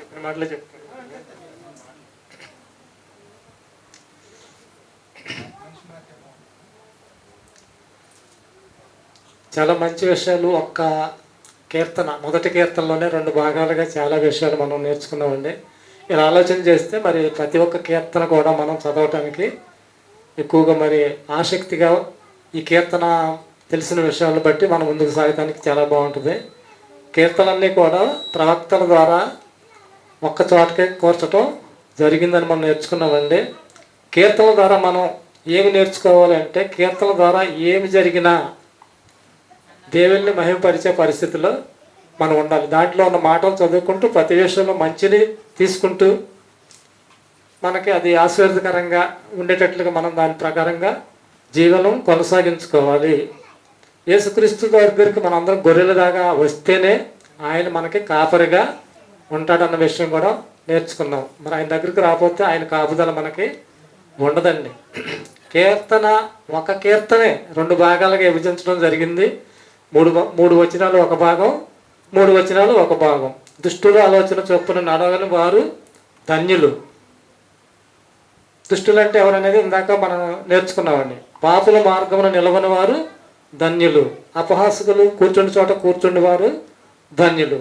చెప్పిన మాటలే చెప్తాను. చాలా మంచి విషయాలు. ఒక్క కీర్తన, మొదటి కీర్తనలోనే 2 భాగాలుగా చాలా విషయాలు మనం నేర్చుకున్నామండి. ఇలా ఆలోచన చేస్తే మరి ప్రతి ఒక్క కీర్తన కూడా మనం చదవటానికి ఎక్కువగా మరి ఆసక్తిగా ఈ కీర్తన తెలిసిన విషయాలను బట్టి మనం ముందుకు సాగటానికి చాలా బాగుంటుంది. కీర్తనలన్నీ కూడా ప్రవక్తల ద్వారా ఒక్క చోటకే కూర్చటం జరిగిందని మనం నేర్చుకున్నామండి. కీర్తనల ద్వారా మనం ఏమి నేర్చుకోవాలి అంటే, కీర్తనల ద్వారా ఏమి జరిగినా దేవుణ్ణి మహిమపరిచే పరిస్థితిలో మనం ఉండాలి. దాంట్లో ఉన్న మాటలు చదువుకుంటూ ప్రతి విషయంలో మంచిని తీసుకుంటూ మనకి అది ఆశీర్వదకరంగా ఉండేటట్లుగా మనం దాని ప్రకారంగా జీవనం కొనసాగించుకోవాలి. యేసుక్రీస్తు దగ్గరికి మనం అందరం గొర్రెలదాకా వస్తేనే ఆయన మనకి కాపరిగా ఉంటాడన్న విషయం కూడా నేర్చుకున్నాం. మరి ఆయన దగ్గరికి రాకపోతే ఆయన కాపుదల మనకి ఉండదండి. కీర్తన, ఒక కీర్తనే 2 భాగాలుగా విభజించడం జరిగింది. మూడు వచనాలు ఒక భాగం, 3 వచనాలు ఒక భాగం. దుష్టుల ఆలోచన చొప్పున నడవని వారు ధన్యులు. దుష్టులు అంటే ఎవరనేది ఇందాక మనం నేర్చుకున్నామండి. పాపుల మార్గమున నిలవని వారు ధన్యులు. అపహాసకులు కూర్చుండి చోట కూర్చుండి వారు ధన్యులు.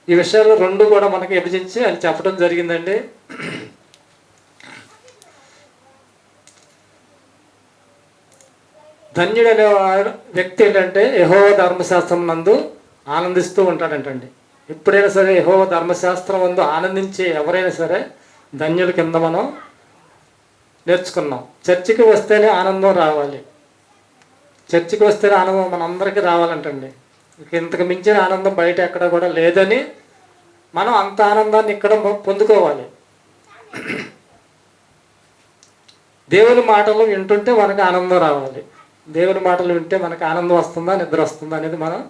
ఈ విషయాలు 2 కూడా మనకి విభజించి అది చెప్పడం జరిగిందండి. ధన్యుడు అనే వ్యక్తి ఏంటంటే యెహోవా ధర్మశాస్త్రం నందు ఆనందిస్తూ ఉంటాడంటండి. ఎప్పుడైనా సరే యెహోవా ధర్మశాస్త్రం నందు ఆనందించే ఎవరైనా సరే ధన్యుల కింద మనం నేర్చుకున్నాం. చర్చికి వస్తేనే ఆనందం రావాలి. చర్చికి వస్తేనే ఆనందం మనందరికీ రావాలంటండి. ఇంతకు మించిన ఆనందం బయట ఎక్కడ కూడా లేదని మనం అంత ఆనందాన్ని ఇక్కడ పొందుకోవాలి. దేవుని మాటలు వింటుంటే మనకు ఆనందం రావాలి. దేవుని మాటలు వింటే మనకు ఆనందం వస్తుందా, నిద్ర వస్తుందా అనేది మనం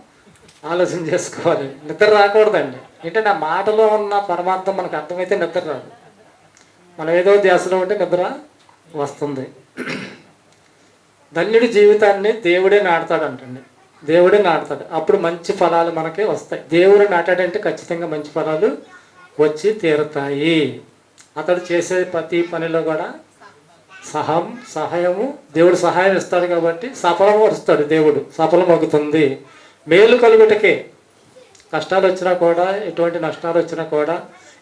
ఆలోచన చేసుకోవాలి. నిద్ర రాకూడదండి. ఏంటంటే ఆ మాటలో ఉన్న పరమార్థం మనకు అర్థమైతే నిద్ర రాదు. మనం ఏదో ధ్యాసలో ఉంటే నిద్ర వస్తుంది. ధన్యుడి జీవితాన్ని దేవుడే నాటుతాడంటండి. దేవుడే నాటుతాడు. అప్పుడు మంచి ఫలాలు మనకి వస్తాయి. దేవుడు నాటాడంటే ఖచ్చితంగా మంచి ఫలాలు వచ్చి తీరుతాయి. అతడు చేసే ప్రతి పనిలో కూడా సహాయము దేవుడు సహాయం ఇస్తాడు కాబట్టి సఫలపరుస్తాడు. దేవుడు సఫలమవుతుంది. మేలు కలుగుటకే. కష్టాలు వచ్చినా కూడా, ఎటువంటి నష్టాలు వచ్చినా కూడా,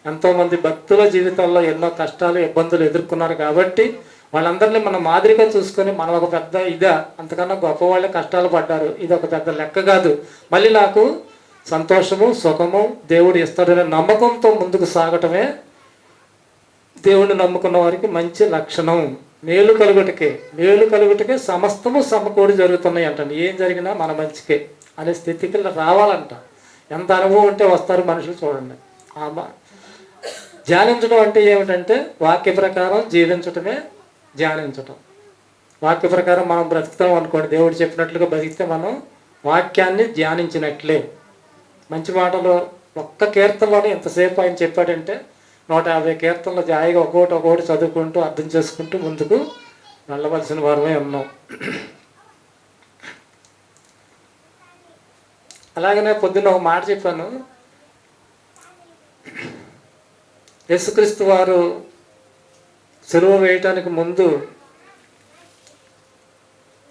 ఎంతోమంది భక్తుల జీవితాల్లో ఎన్నో కష్టాలు ఇబ్బందులు ఎదుర్కొన్నారు కాబట్టి వాళ్ళందరినీ మనం మాదిరిగా చూసుకొని మనం ఒక పెద్ద అంతకన్నా గొప్ప వాళ్ళే కష్టాలు పడ్డారు, ఇది ఒక పెద్ద లెక్క కాదు, మళ్ళీ నాకు సంతోషము సుఖము దేవుడు ఇస్తాడనే నమ్మకంతో ముందుకు సాగటమే దేవుడిని నమ్ముకున్న వారికి మంచి లక్షణం. మేలు కలుగుటకే సమస్తము సమకూడి జరుగుతున్నాయి అంటండి. ఏం జరిగినా మన మంచికే అనే స్థితికి రావాలంట. ఎంత అనుభవం ఉంటే వస్తారు మనుషులు. చూడండి, ధ్యానించడం అంటే ఏమిటంటే వాక్య ప్రకారం జీవించటమే ధ్యానించటం. వాక్య ప్రకారం మనం బ్రతుకుతాం అనుకోండి, దేవుడు చెప్పినట్లుగా బ్రతికితే మనం వాక్యాన్ని ధ్యానించినట్లే. మంచి మాటలు ఒక్క కీర్తనలోనే ఎంతసేపు ఆయన చెప్పాడంటే 150 కీర్తనలు జాయిగా ఒక్కొక్కటి చదువుకుంటూ అర్థం చేసుకుంటూ ముందుకు వెళ్ళవలసిన వారమే ఉన్నాం. అలాగనే పొద్దున్న ఒక మాట చెప్పాను. యేసుక్రీస్తు వారు సిలువ వేయటానికి ముందు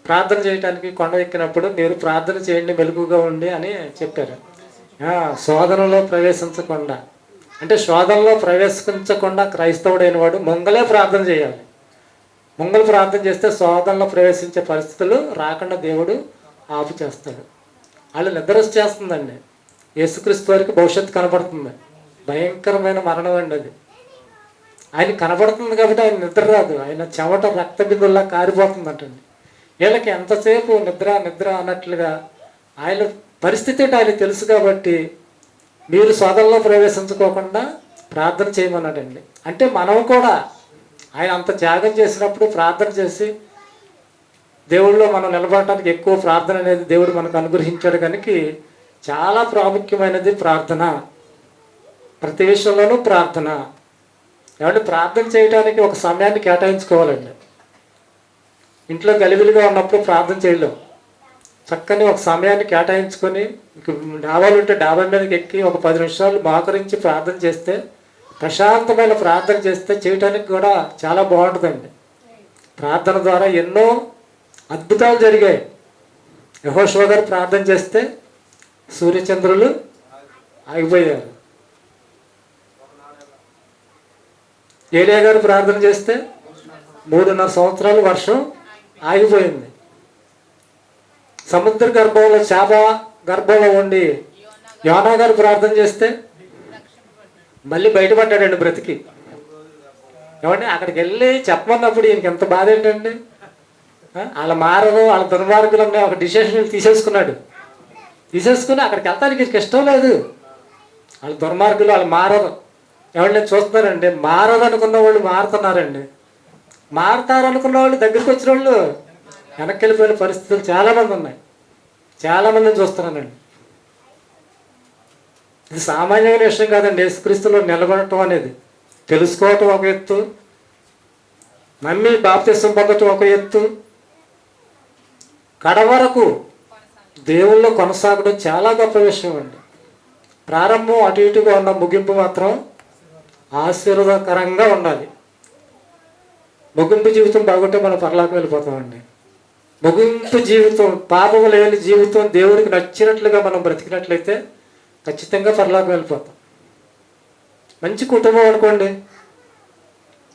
ప్రార్థన చేయటానికి కొండ ఎక్కినప్పుడు మీరు ప్రార్థన చేయండి మెలకుగా ఉండి అని చెప్పారు. శోధనలో ప్రవేశించకుండా అంటే శోధనలో ప్రవేశించకుండా క్రైస్తవుడైన వాడు ముంగలే ప్రార్థన చేయాలి. ముంగలు ప్రార్థన చేస్తే శోధనలో ప్రవేశించే పరిస్థితులు రాకుండా దేవుడు ఆపు చేస్తాడు. వాళ్ళు నిద్ర వచ్చేస్తుందండి. యేసుక్రీస్తు వారికి భవిష్యత్తు కనపడుతుంది. భయంకరమైన మరణం అండి అది. ఆయన కనపడుతుంది కాబట్టి ఆయన నిద్ర రాదు. ఆయన చెమట రక్త బిందుల్లా కారిపోతుందంటండి. వీళ్ళకి ఎంతసేపు నిద్ర అన్నట్లుగా ఆయన పరిస్థితి ఆయన తెలుసు కాబట్టి మీరు శోధనలో ప్రవేశించుకోకుండా ప్రార్థన చేయమన్నాడండి. అంటే మనం కూడా ఆయన అంత త్యాగం చేసినప్పుడు ప్రార్థన చేసి దేవుళ్ళలో మనం నిలబడటానికి ఎక్కువ ప్రార్థన అనేది దేవుడు మనకు అనుగ్రహించాడు. కనుక చాలా ప్రాముఖ్యమైనది ప్రార్థన. ప్రతి విషయంలోనూ ప్రార్థన. ఏమంటే ప్రార్థన చేయడానికి ఒక సమయాన్ని కేటాయించుకోవాలండి. ఇంట్లో గలిబిలిగా ఉన్నప్పుడు ప్రార్థన చేయలేం. చక్కని ఒక సమయాన్ని కేటాయించుకొని డాబాలు ఉంటే డాబా మీదకి ఎక్కి ఒక 10 నిమిషాలు మోకరించి ప్రార్థన చేస్తే, ప్రశాంతమైన ప్రార్థన చేస్తే చేయటానికి కూడా చాలా బాగుంటుందండి. ప్రార్థన ద్వారా ఎన్నో అద్భుతాలు జరిగాయి. యెహోషువ గారు ప్రార్థన చేస్తే సూర్యచంద్రులు ఆగిపోయారు. ఏలియా గారు ప్రార్థన చేస్తే 3.5 సంవత్సరాలు వర్షం ఆగిపోయింది. సముద్ర గర్భంలో చేప గర్భంలో ఉండి యోనా గారు ప్రార్థన చేస్తే మళ్ళీ బయటపడ్డాడండి బ్రతికి. ఏమంటే అక్కడికి వెళ్ళి చెప్పమన్నప్పుడు ఈయనకి ఎంత బాధ ఏంటండి. వాళ్ళ మారరు, వాళ్ళ దుర్మార్గులు అనే ఒక డిసిషన్ తీసేసుకుని అక్కడికి వెళ్తానికి వీరికి ఇష్టం లేదు. వాళ్ళ దుర్మార్గులు, వాళ్ళు మారరు. ఏమంటే నేను చూస్తున్నానండి, మారరు అనుకున్న వాళ్ళు మారుతున్నారండి, మారుతారు అనుకున్న వాళ్ళు దగ్గరికి వచ్చిన వాళ్ళు వెనక్కి వెళ్ళిపోయిన పరిస్థితులు చాలామంది ఉన్నాయి. చాలామందిని చూస్తున్నానండి. ఇది సామాన్యమైన విషయం కాదండి. యేసుక్రీస్తులో నిలబడటం అనేది, తెలుసుకోవటం ఒక ఎత్తు, నమ్మి బాప్తిసం పొందటం ఒక ఎత్తు, కడవరకు దేవుల్లో కొనసాగడం చాలా గొప్ప విషయం అండి. ప్రారంభం అటు ఇటుగా ఉన్న ముగింపు మాత్రం ఆశీర్వాదకరంగా ఉండాలి. ముగింపు జీవితం బాగుంటే మనం పరలోకం వెళ్ళిపోతామండి. ముగింపు జీవితం, పాపము లేని జీవితం, దేవుడికి నచ్చినట్లుగా మనం బ్రతికినట్లయితే ఖచ్చితంగా పరలోకం వెళ్ళిపోతాం. మంచి కుటుంబం అనుకోండి,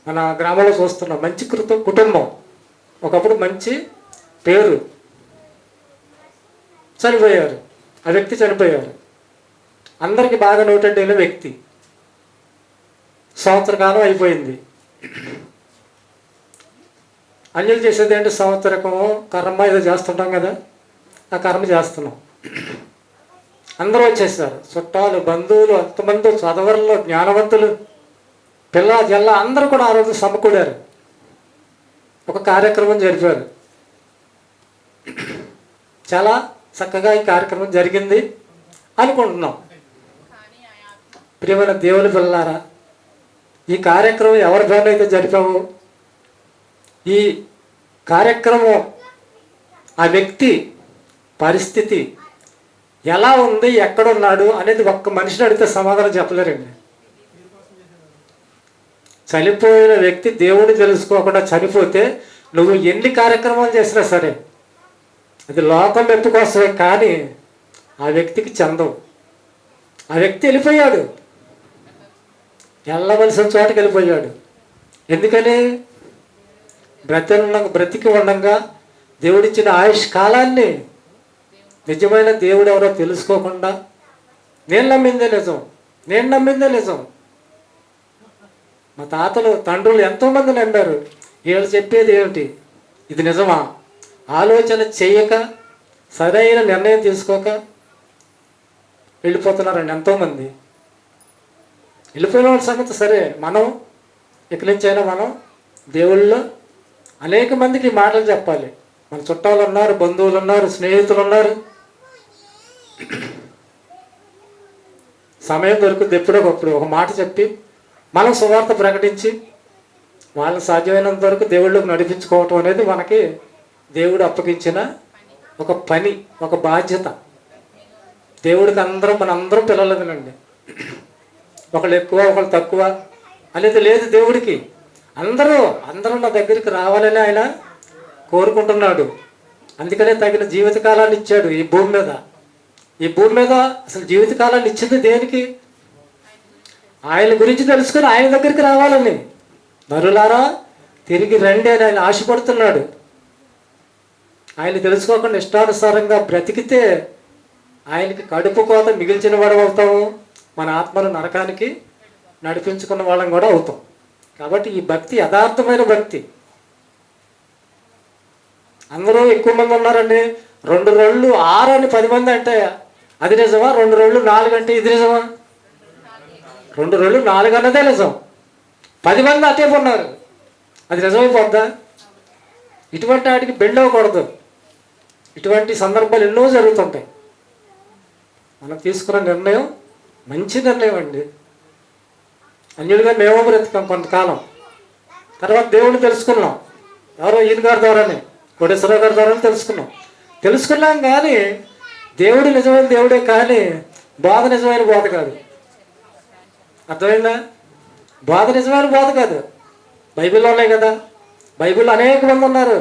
మన గ్రామంలో చూస్తున్నాం, మంచి కుటుంబం, ఒకప్పుడు మంచి పేరు, చనిపోయారు, ఆ వ్యక్తి చనిపోయారు, అందరికీ బాగా నోటెడ్ అయిన వ్యక్తి, సంవత్సర కాలం అయిపోయింది. అన్యులు చేసేది ఏంటి, సంవత్సరకము కర్మ ఏదో చేస్తుంటాం కదా, ఆ కర్మ చేస్తున్నాం. అందరూ వచ్చేసారు, చుట్టాలు, బంధువులు, అంతమంది, చదవరులు, జ్ఞానవంతులు, పిల్ల జల్ల అందరూ కూడా ఆ రోజు సమకూడారు. ఒక కార్యక్రమం జరిపారు. చాలా చక్కగా ఈ కార్యక్రమం జరిగింది అనుకుంటున్నాం. ప్రియమైన దేవుని పిల్లలారా, ఈ కార్యక్రమం ఎవరి ద్వారా అయితే జరిపామో, ఈ కార్యక్రమం ఆ వ్యక్తి పరిస్థితి ఎలా ఉంది, ఎక్కడున్నాడు అనేది ఒక్క మనిషిని అడిగితే సమాధానం చెప్పలేరండి. చనిపోయిన వ్యక్తి దేవుడిని తెలుసుకోకుండా చనిపోతే నువ్వు ఎన్ని కార్యక్రమాలు చేసినా సరే అది లోకం మెప్పు కోసమే, కానీ ఆ వ్యక్తికి చెందవు. ఆ వ్యక్తి వెళ్ళిపోయాడు, వెళ్ళవలసిన చోటకి వెళ్ళిపోయాడు. ఎందుకని? బ్రతికి ఉండగా దేవుడిచ్చిన ఆయుష్ కాలాన్ని నిజమైన దేవుడు ఎవరో తెలుసుకోకుండా నేను నమ్మిందే నిజం. మా తాతలు, తండ్రులు ఎంతోమంది నమ్మారు. వీళ్ళు చెప్పేది ఏమిటి, ఇది నిజమా? ఆలోచన చేయక, సరైన నిర్ణయం తీసుకోక వెళ్ళిపోతున్నారండి ఎంతోమంది. వెళ్ళిపోయిన వాళ్ళ సంగతి సరే, మనం ఇక్కడి నుంచైనా మనం దేవుళ్ళో అనేక మందికి మాటలు చెప్పాలి. మన చుట్టాలు ఉన్నారు, బంధువులు ఉన్నారు, స్నేహితులు ఉన్నారు. సమయం దొరుకుతుంది ఎప్పుడోకప్పుడు ఒక మాట చెప్పి మనం సువార్త ప్రకటించి వాళ్ళని సాధ్యమైనంత వరకు దేవుళ్ళకి నడిపించుకోవటం అనేది మనకి దేవుడు అప్పగించిన ఒక పని, ఒక బాధ్యత. దేవుడికి మనందరం పిల్లలదేనండి. ఒకళ్ళు ఎక్కువ, ఒకళ్ళు తక్కువ అనేది లేదు దేవుడికి. అందరూ నా దగ్గరికి రావాలని ఆయన కోరుకుంటున్నాడు. అందుకనే తగిన జీవితకాలాన్ని ఇచ్చాడు ఈ భూమి మీద. ఈ భూమి మీద అసలు జీవితకాలాన్ని ఇచ్చింది దేనికి? ఆయన గురించి తెలుసుకొని ఆయన దగ్గరికి రావాలని. నరులారా తిరిగి రండి అని ఆయన ఆశపడుతున్నాడు. ఆయన తెలుసుకోకుండా ఇష్టానుసారంగా బ్రతికితే ఆయనకి కడుపు కోత మిగిల్చిన వాడు అవుతాము, మన ఆత్మను నరకానికి నడిపించుకున్న వాళ్ళం కూడా అవుతాం. కాబట్టి ఈ భక్తి యథార్థమైన భక్తి. అందరూ ఎక్కువ మంది ఉన్నారండి. 2 రోళ్ళు 6 అని 10 మంది అంటే అది నిజమా? 2 రోళ్ళు 4 అంటే ఇది నిజమా? 2 రోళ్ళు 4 అన్నదే నిజం. 10 మంది అటే ఉన్నారు, అది నిజమైపోద్దా? ఇటువంటి వాటికి బెండ్ అవ్వకూడదు. ఇటువంటి సందర్భాలు ఎన్నో జరుగుతుంటాయి. మనం తీసుకున్న నిర్ణయం మంచి నిర్ణయం అండి. అన్యులుగా మేము బ్రతికాం కొంతకాలం, తర్వాత దేవుడిని తెలుసుకున్నాం. ఎవరో ఈయన గారి ద్వారానే, కోటేశ్వరరావు గారి ద్వారానే తెలుసుకున్నాం. తెలుసుకున్నాం కానీ దేవుడు నిజమైన దేవుడే, కానీ బాధ నిజమైన బాధ కాదు. అర్థమైందా? బాధ నిజమైన బాధ కాదు. బైబిల్లో ఉన్నాయి కదా, బైబిల్లో అనేక మంది ఉన్నారు.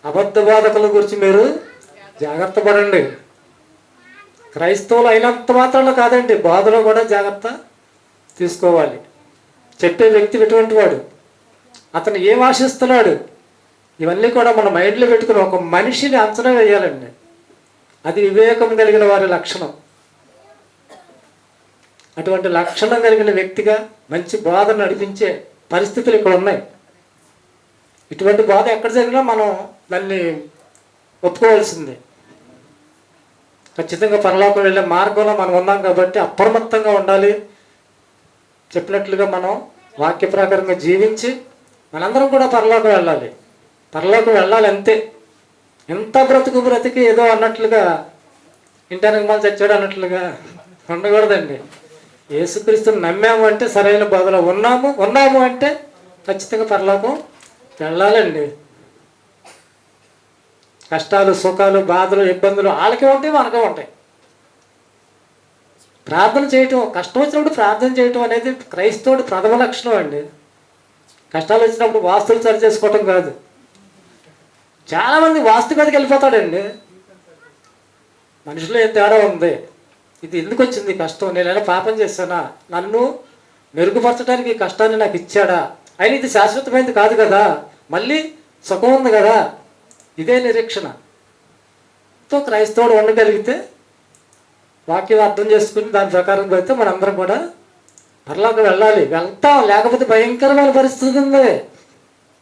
అబద్ధ బాధకుల గురించి మీరు జాగ్రత్త పడండి. క్రైస్తవులు అయినంత మాత్రంలో కాదండి, బాధలో కూడా జాగ్రత్త తీసుకోవాలి. చెప్పే వ్యక్తి ఎటువంటి వాడు, అతను ఏం ఆశిస్తున్నాడు, ఇవన్నీ కూడా మన మైండ్లో పెట్టుకుని ఒక మనిషిని అంచనా వేయాలండి. అది వివేకం కలిగిన వారి లక్షణం. అటువంటి లక్షణం కలిగిన వ్యక్తిగా మంచి బాధ నడిపించే పరిస్థితులు ఇక్కడ ఉన్నాయి. ఇటువంటి బాధ ఎక్కడ జరిగినా మనం దాన్ని ఒప్పుకోవాల్సిందే. ఖచ్చితంగా పరలోకం వెళ్ళే మార్గంలో మనం ఉన్నాం కాబట్టి అప్రమత్తంగా ఉండాలి. చెప్పినట్లుగా మనం వాక్య ప్రకారంగా జీవించి మనందరం కూడా పరలోకం వెళ్ళాలి. పరలోకం వెళ్ళాలి అంతే. ఎంత బ్రతికి ఏదో అన్నట్లుగా ఇంటానికి మళ్ళీ చచ్చాడు అన్నట్లుగా ఉండకూడదండి. యేసుక్రీస్తుని నమ్మాము అంటే సరైన బాధలో ఉన్నాము అంటే ఖచ్చితంగా పరలోకం వెళ్ళాలండి. కష్టాలు, సుఖాలు, బాధలు, ఇబ్బందులు వాళ్ళకే ఉంటాయి, మనకే ఉంటాయి. ప్రార్థన చేయటం, కష్టం వచ్చినప్పుడు ప్రార్థన చేయటం అనేది క్రైస్తవుడి ప్రథమ లక్షణం అండి. కష్టాలు వచ్చినప్పుడు వాస్తులు సరి చేసుకోవటం కాదు. చాలామంది వాస్తు మీదకి వెళ్ళిపోతాడండి. మనుషులో ఏం తేడా ఉంది, ఇది ఎందుకు వచ్చింది కష్టం, నేనైనా పాపం చేశానా, నన్ను మెరుగుపరచడానికి ఈ కష్టాన్ని నాకు ఇచ్చాడా, అయినా ఇది శాశ్వతమైనది కాదు కదా, మళ్ళీ సుఖం ఉంది కదా, ఇదే నిరీక్షణతో క్రైస్తవుడు ఉండగలిగితే, వాక్యం అర్థం చేసుకుని దాని ప్రకారం పోతే మనందరం కూడా పరలోకం వెళ్ళాలి. వెళ్తాం, లేకపోతే భయంకరమైన పరిస్థితి ఉంది.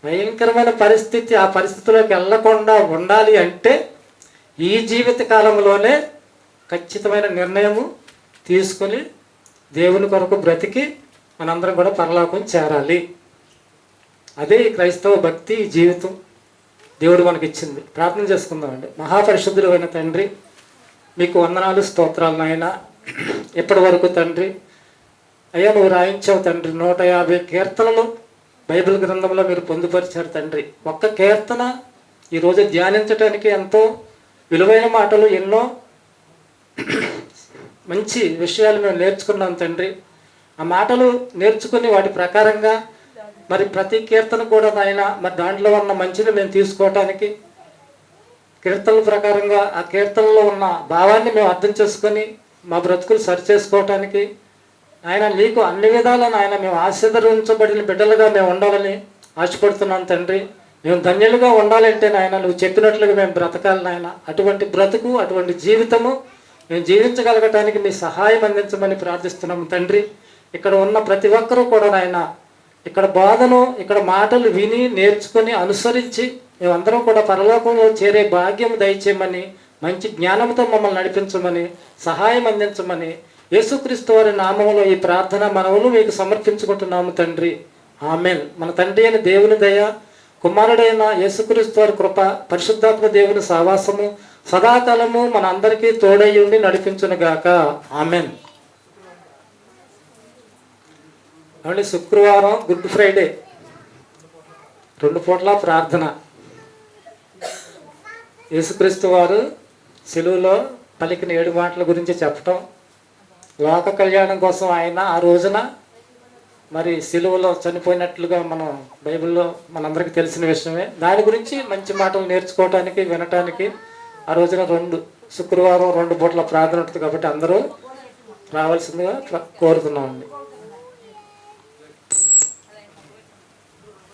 భయంకరమైన పరిస్థితి, ఆ పరిస్థితిలోకి వెళ్ళకుండా ఉండాలి అంటే ఈ జీవిత కాలంలోనే ఖచ్చితమైన నిర్ణయము తీసుకుని దేవుని కొరకు బ్రతికి మనందరం కూడా పరలోకం చేరాలి. అదే క్రైస్తవ భక్తి జీవితం దేవుడు మనకి ఇచ్చింది. ప్రార్థన చేసుకుందామండి. మహాపరిశుద్ధుడైన తండ్రి, మీకు వందనాలు, స్తోత్రాలు నాయన. ఇప్పటి వరకు తండ్రి అయ్యా నువ్వు రాయించావు తండ్రి. 150 కీర్తనలు బైబిల్ గ్రంథంలో మీరు పొందుపరిచారు తండ్రి. ఒక్క కీర్తన ఈరోజు ధ్యానించడానికి ఎంతో విలువైన మాటలు, ఎన్నో మంచి విషయాలు మేము నేర్చుకున్నాం తండ్రి. ఆ మాటలు నేర్చుకుని వాటి ప్రకారంగా మరి ప్రతి కీర్తన కూడా నాయన మరి దాంట్లో ఉన్న మంచిని మేము తీసుకోవటానికి, కీర్తనల ప్రకారంగా ఆ కీర్తనలో ఉన్న భావాన్ని మేము అర్థం చేసుకొని మా బ్రతుకులు సరి చేసుకోవటానికి ఆయన నీకు అన్ని విధాలను ఆయన మేము ఆశీర్వదించబడిన బిడ్డలుగా మేము ఉండాలని ఆశపడుతున్నాం తండ్రి. మేము ధన్యులుగా ఉండాలంటే నాయన నువ్వు చెప్పినట్లుగా మేము బ్రతకాలి నాయన. అటువంటి బ్రతుకు, అటువంటి జీవితము మేము జీవించగలగటానికి మీ సహాయం అందించమని ప్రార్థిస్తున్నాము తండ్రి. ఇక్కడ ఉన్న ప్రతి ఒక్కరూ కూడా నాయన ఇక్కడ బాధను, ఇక్కడ మాటలు విని నేర్చుకొని అనుసరించి మేమందరం కూడా పరలోకంలో చేరే భాగ్యం దయచేయమని, మంచి జ్ఞానంతో మమ్మల్ని నడిపించమని, సహాయం అందించమని యేసుక్రీస్తు వారి నామములో ఈ ప్రార్థన మనవులు మీకు సమర్పించుకుంటున్నాము తండ్రి. ఆమెన్. మన తండ్రి అయిన దేవుని దయ, కుమారుడైన యేసుక్రీస్తు వారి కృప, పరిశుద్ధాత్మ దేవుని సహవాసము సదాకాలము మన అందరికీ తోడై ఉండి నడిపించునుగాక. ఆమెన్. మళ్ళీ శుక్రవారం, గుడ్ ఫ్రైడే 2 పూట్ల ప్రార్థన. యేసుక్రీస్తు వారు సిలువలో పలికిన 7 మాటల గురించి చెప్పటం, లోక కళ్యాణం కోసం ఆయన ఆ రోజున మరి సిలువలో చనిపోయినట్లుగా మనం బైబిల్లో మనందరికీ తెలిసిన విషయమే. దాని గురించి మంచి మాటలు నేర్చుకోవటానికి, వినటానికి ఆ రోజున శుక్రవారం 2 పూట్ల ప్రార్థన ఉంటుంది కాబట్టి అందరూ రావాల్సిందిగా కోరుతున్నామండి.